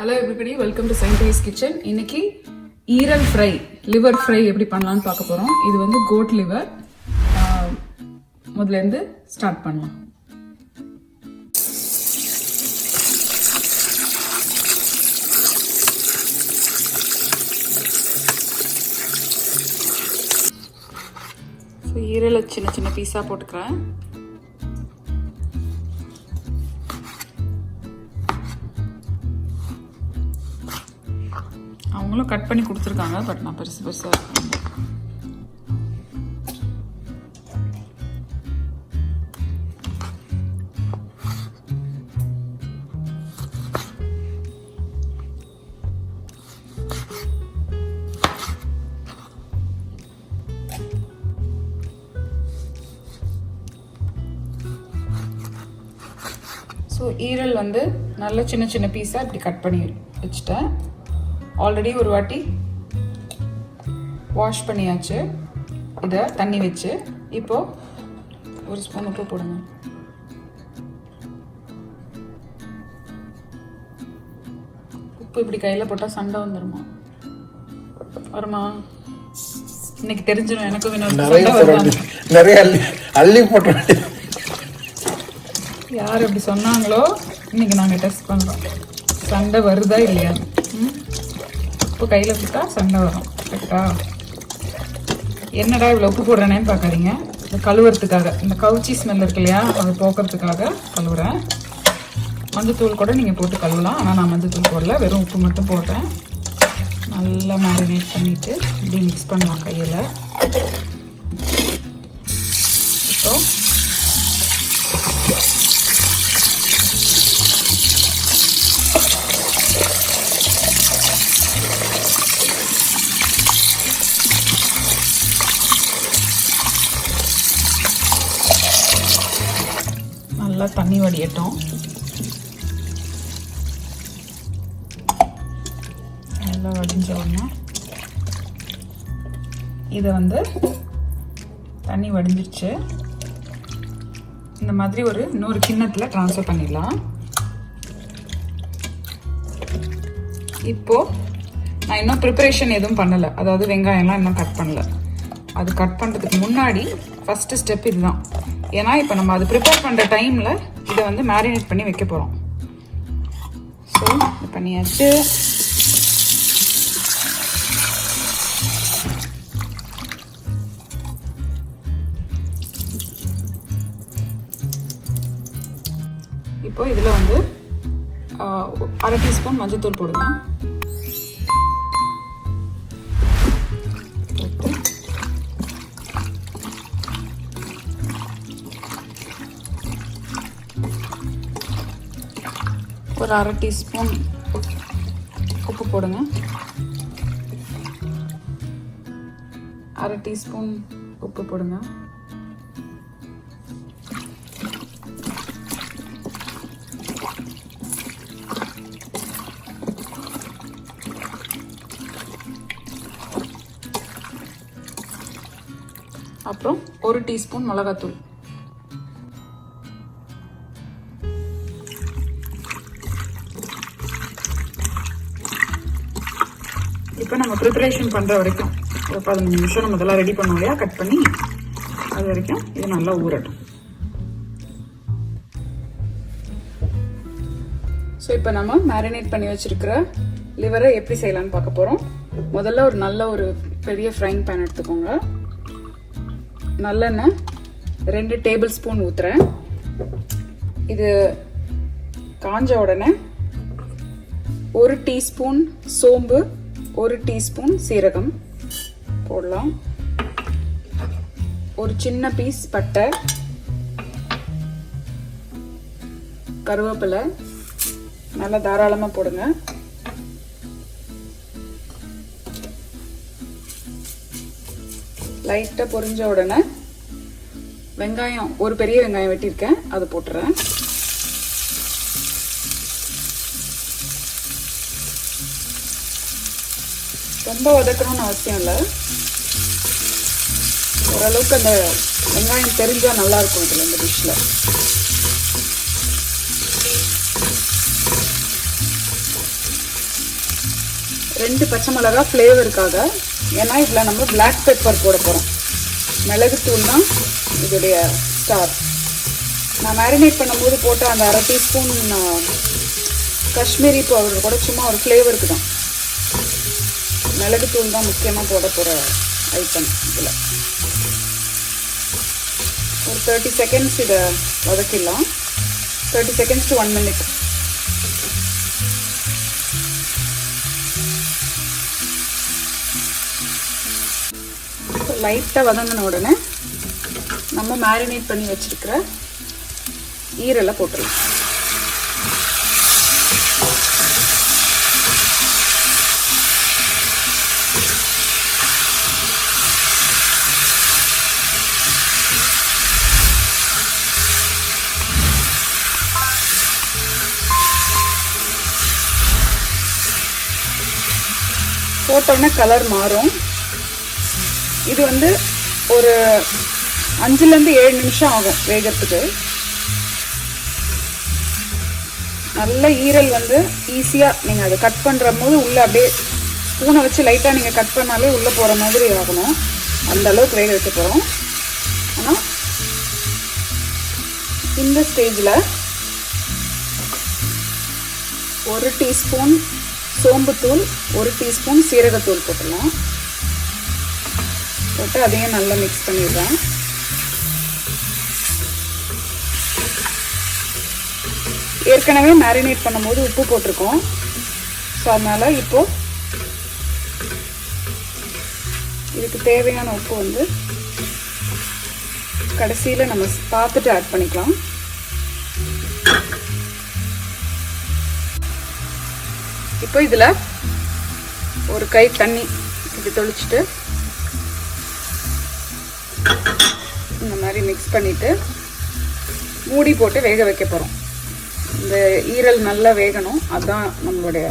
Hello everybody, welcome to Scientific Kitchen. இன்னைக்கு ஈரல் fry, liver fry எப்படி பண்ணலாம்னு பார்க்க போறோம். இது வந்து கோட் லிவர். முதல்ல இருந்து ஸ்டார்ட் பண்ணலாம். ஈரலை சின்ன சின்ன பீஸா போட்டுக்கிறேன். அவங்களும் கட் பண்ணி கொடுத்துருக்காங்க, பட் நான் பெருசு பெருசாக இருக்கேன். ஸோ ஈரல் வந்து நல்ல சின்ன சின்ன பீஸாக இப்படி கட் பண்ணி வச்சுட்டேன். ஆல்ரெடி ஒரு வாட்டி வாஷ் பண்ணியாச்சு இதை தண்ணி வச்சு. இப்போ ஒரு ஸ்பூன் உப்பு போடுங்க. உப்பு இப்படி கையில் போட்டால் சண்டை வந்துடுமா? வருமா? இன்னைக்கு தெரிஞ்சிடும் எனக்கும். நிறைய அள்ளி போட்டு யார் எப்படி சொன்னாங்களோ இன்னைக்கு நாங்கள் டெஸ்ட் பண்ணுறோம், சண்டை வருதா இல்லையா. உப்பு கையில் போட்டா சண்டை வரும், கரெக்டா? என்னடா இவ்வளோ உப்பு போடுறேனேன்னு பார்க்காதீங்க. இந்த கழுவுறதுக்காக, இந்த கவுச்சி ஸ்மெல் இருக்கு இல்லையா, அதை போக்குறதுக்காக கழுவுறேன். மஞ்சத்தூள் கூட நீங்கள் போட்டு கழுவலாம், ஆனால் நான் மஞ்சத்தூள் போடல, வெறும் உப்பு மட்டும் போடுறேன். நல்லா மேரினேட் பண்ணிவிட்டு இப்படி மிக்ஸ் பண்ணலாம் கையில். இப்போ நல்லா தண்ணி வடியட்டும். நல்லா வடிஞ்ச உடனே இதை வந்து தண்ணி வடிஞ்சிருச்சு, இந்த மாதிரி ஒரு இன்னொரு கிண்ணத்தில் ட்ரான்ஸ்ஃபர் பண்ணிடலாம். இப்போ நான் இன்னும் ப்ரிப்பரேஷன் எதுவும் பண்ணலை, அதாவது வெங்காயம்லாம் இன்னும் கட் பண்ணல. அது கட் பண்ணுறதுக்கு முன்னாடி ஃபஸ்ட்டு ஸ்டெப் இதுதான். ஏன்னா இப்போ நம்ம அது ப்ரிப்பேர் பண்ணுற டைமில் இதை வந்து மேரினேட் பண்ணி வைக்க போகிறோம். ஸோ இது பண்ணியாச்சு. இப்போ இதில் வந்து 1/2 டீஸ்பூன் மஞ்சள்தூள் போடுங்க. ஒரு 1/2 டீஸ்பூன் உப்பு போடுங்க. 1/2 டீஸ்பூன் உப்பு போடுங்க. அப்புறம் 1 டீஸ்பூன் மிளகாத்தூள். இப்போ நம்ம ப்ரிப்பரேஷன் பண்ணுற வரைக்கும் ஒரு 15 நிமிஷம் நம்ம இதெல்லாம் ரெடி பண்ணுவோம் இல்லையா, கட் பண்ணி, அது வரைக்கும் இது நல்லா ஊறட்டும். ஸோ இப்போ நம்ம மேரினேட் பண்ணி வச்சுருக்கிற லிவரை எப்படி செய்யலான்னு பார்க்க போகிறோம். முதல்ல ஒரு நல்ல ஒரு பெரிய ஃப்ரைங் பேன் எடுத்துக்கோங்க. நல்லெண்ணெய் 2 டேபிள் ஸ்பூன் ஊற்றுறேன். இது காஞ்ச உடனே 1 டீஸ்பூன் சோம்பு, 1 டீஸ்பூன் சீரகம் போடலாம். ஒரு சின்ன பீஸ் பட்டை, கருவேப்பிலை நல்லா தாராளமாக போடுங்க. லைட்டாக பொரிஞ்ச உடனே வெங்காயம், ஒரு பெரிய வெங்காயம் வெட்டியிருக்கேன், அதை போட்டுறேன். ரொம்ப வதக்கணும்னு அவசியம் இல்லை, ஓரளவுக்கு அந்த வெங்காயம் தெரிஞ்சால் நல்லாயிருக்கும் இதில், இந்த டிஷ்ஷில். 2 பச்சை மிளகா ஃப்ளேவருக்காக. ஏன்னா இதில் நம்ம பிளாக் பெப்பர் போட போகிறோம். மிளகுத்தூள் தான் இதோடைய ஸ்டார். நான் மேரினேட் பண்ணும்போது போட்ட அந்த 1/2 டீஸ்பூன் காஷ்மீரி பவுடர் கூட சும்மா ஒரு ஃப்ளேவருக்கு தான். மிளகுத்தூள் தான் முக்கியமாக போட போகிற ஐட்டம். இதில் ஒரு 30 செகண்ட்ஸ் இதை வதக்கிடலாம். 30 செகண்ட்ஸ் to 1 minute. லைட்டாக வதங்கின உடனே நம்ம மேரினேட் பண்ணி வச்சிருக்கிற ஈரலை போட்டுடலாம். போட்டோன்னே கலர் மாறும். இது வந்து ஒரு 5லேருந்து 7 நிமிஷம் ஆகும் வேகிறதுக்கு. நல்ல ஈரல் வந்து ஈஸியாக நீங்கள் அதை கட் பண்ணுற போது உள்ளே அப்படியே ஸ்பூனை வச்சு லைட்டாக நீங்கள் கட் பண்ணாலே உள்ளே போகிற மாதிரி ஆகணும். அந்த அளவுக்கு வேக வைக்க போகிறோம். ஆனால் இந்த ஸ்டேஜில் 1 டீஸ்பூன் சோம்புத்தூள், 1 டீஸ்பூன் சீரகத்தூள் போட்டுடலாம். போட்டு அதையும் நல்லா மிக்ஸ் பண்ணிடுறேன். ஏற்கனவே மேரினேட் பண்ணும்போது உப்பு போட்டிருக்கோம். ஸோ அதனால் இப்போது இதுக்கு தேவையான உப்பு வந்து கடைசியில் நம்ம பார்த்துட்டு ஆட் பண்ணிக்கலாம். இப்போ இதில் ஒரு கை தண்ணி இப்படி தொளிச்சுட்டு இந்த மாதிரி மிக்ஸ் பண்ணிவிட்டு மூடி போட்டு வேக வைக்க போகிறோம். இந்த ஈரல் நல்லா வேகணும். அதுதான் நம்மளுடைய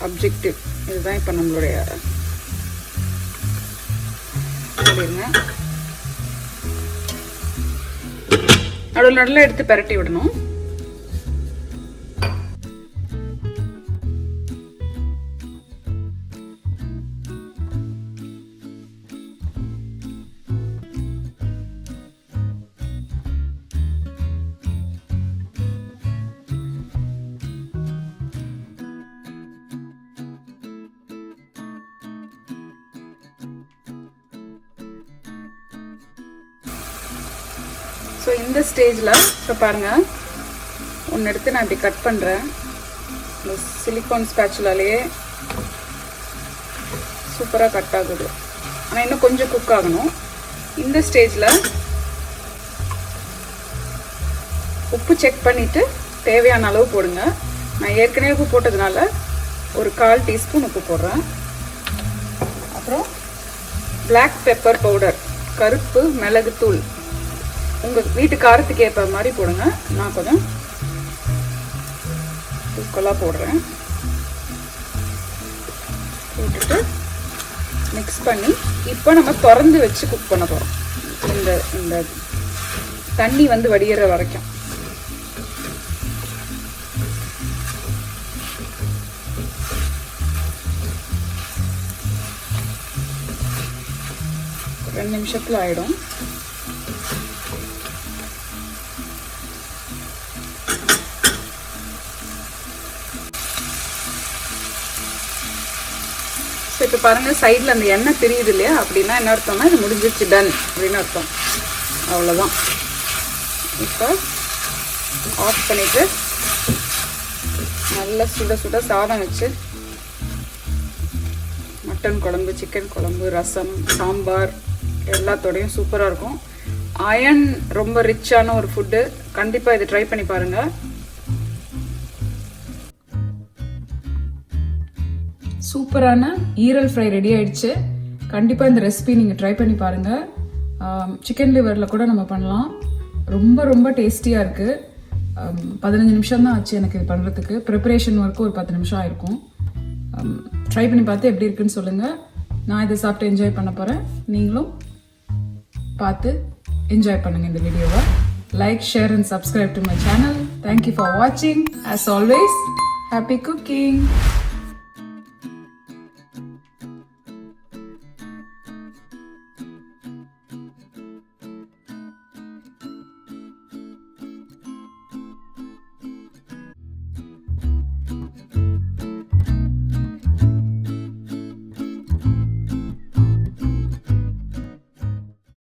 அப்ஜெக்டிவ். இதுதான் இப்போ நம்மளுடைய நடுவில் நடுவில் எடுத்து பரட்டி விடணும். ஸோ இந்த ஸ்டேஜில் இப்போ பாருங்கள், ஒன்று எடுத்து நான் இப்படி கட் பண்ணுறேன். இந்த சிலிக்கான் ஸ்பேச்சுலாலேயே சூப்பராக கட் ஆகுது. ஆனால் இன்னும் கொஞ்சம் குக் ஆகணும். இந்த ஸ்டேஜில் உப்பு செக் பண்ணிவிட்டு தேவையான அளவு போடுங்க. நான் ஏற்கனவே உப்பு போட்டதுனால ஒரு 1/4 டீஸ்பூன் உப்பு போடுறேன். அப்புறம் பிளாக் பெப்பர் பவுடர், கருப்பு மிளகுத்தூள் உங்கள் வீட்டு காரத்துக்கு ஏற்ற மாதிரி போடுங்க. நான் கொஞ்சம் தூக்கலாக போடுறேன். போட்டுட்டு மிக்ஸ் பண்ணி இப்போ நம்ம திறந்து வச்சு குக் பண்ண போகிறோம். இந்த தண்ணி வந்து வடிகிற வரைக்கும். ஒரு 2 நிமிஷத்தில் ஆகிடும். இப்போ பாருங்கள், சைடில் அந்த எண்ணெய் தெரியுது இல்லையா? அப்படின்னா என்ன அர்த்தம்னா இது முடிஞ்சிச்சு, டன் அப்படின்னு அர்த்தம். அவ்வளோதான். இப்போ ஆஃப் பண்ணிவிட்டு நல்லா சுட சுட சாதம் வச்சு மட்டன் குழம்பு, சிக்கன் குழம்பு, ரசம், சாம்பார் எல்லாத்தோடையும் சூப்பராக இருக்கும். அயர்ன் ரொம்ப ரிச்சான ஒரு ஃபுட்டு. கண்டிப்பாக இதை ட்ரை பண்ணி பாருங்கள். சூப்பரான ஈரல் ஃப்ரை ரெடி ஆயிடுச்சு. கண்டிப்பாக இந்த ரெசிபி நீங்கள் ட்ரை பண்ணி பாருங்கள். சிக்கன் லிவரில் கூட நம்ம பண்ணலாம். ரொம்ப ரொம்ப டேஸ்டியாக இருக்குது. 15 நிமிஷம் தான் ஆச்சு எனக்கு இது பண்ணுறதுக்கு. ப்ரிப்பரேஷன் ஒர்க்கு ஒரு 10 நிமிஷம் ஆயிருக்கும். ட்ரை பண்ணி பார்த்து எப்படி இருக்குன்னு சொல்லுங்கள். நான் இதை சாப்பிட்டு என்ஜாய் பண்ண போகிறேன். நீங்களும் பார்த்து என்ஜாய் பண்ணுங்கள் இந்த வீடியோவை. Like, share and subscribe to my channel. Thank you for வாட்சிங். As always, happy cooking.